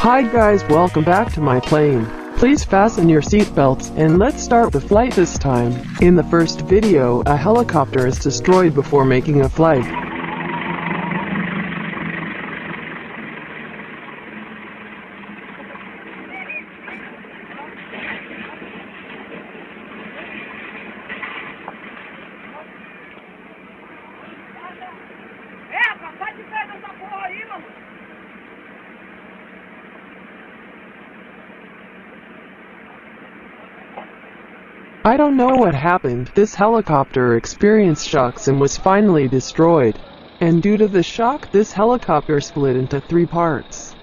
Hi guys, welcome back to my plane. Please fasten your seatbelts and let's start the flight this time. In the first video, a helicopter is destroyed before making a flight. I don't know what happened. This helicopter experienced shocks and was finally destroyed. And due to the shock, this helicopter split into 3 parts.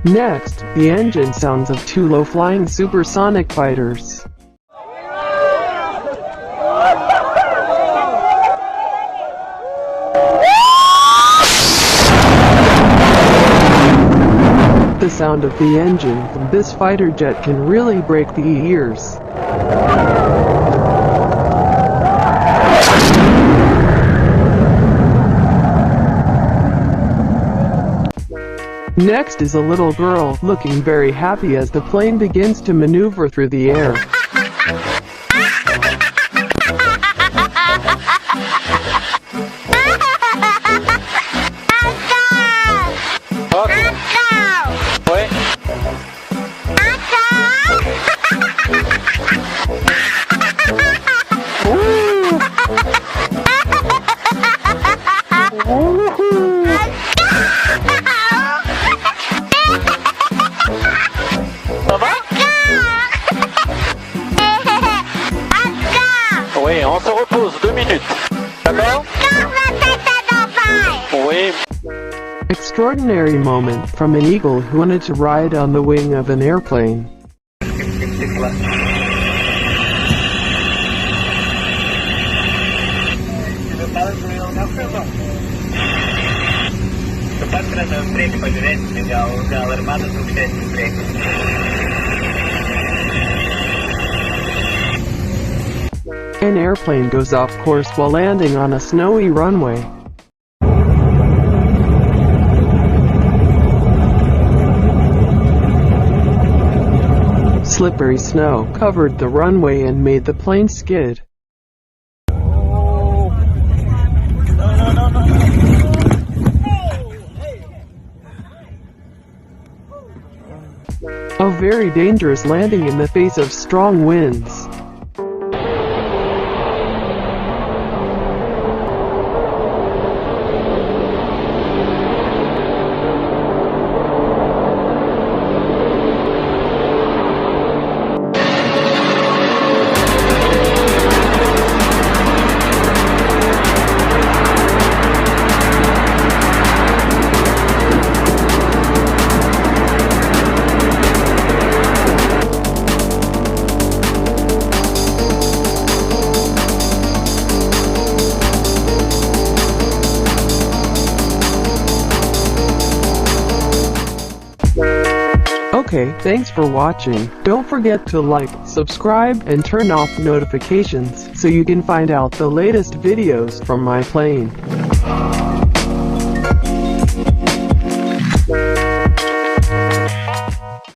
Next, the engine sounds of 2 low-flying supersonic fighters. The sound of the engine from this fighter jet can really break the ears. Next is a little girl, looking very happy as the plane begins to maneuver through the air. Oui, on se repose 2 minutes. D'accord? Oui. Extraordinary moment from an eagle who wanted to ride on the wing of an airplane. An airplane goes off course while landing on a snowy runway. Slippery snow covered the runway and made the plane skid. A very dangerous landing in the face of strong winds. Okay, thanks for watching. Don't forget to like, subscribe, and turn off notifications so you can find out the latest videos from my plane.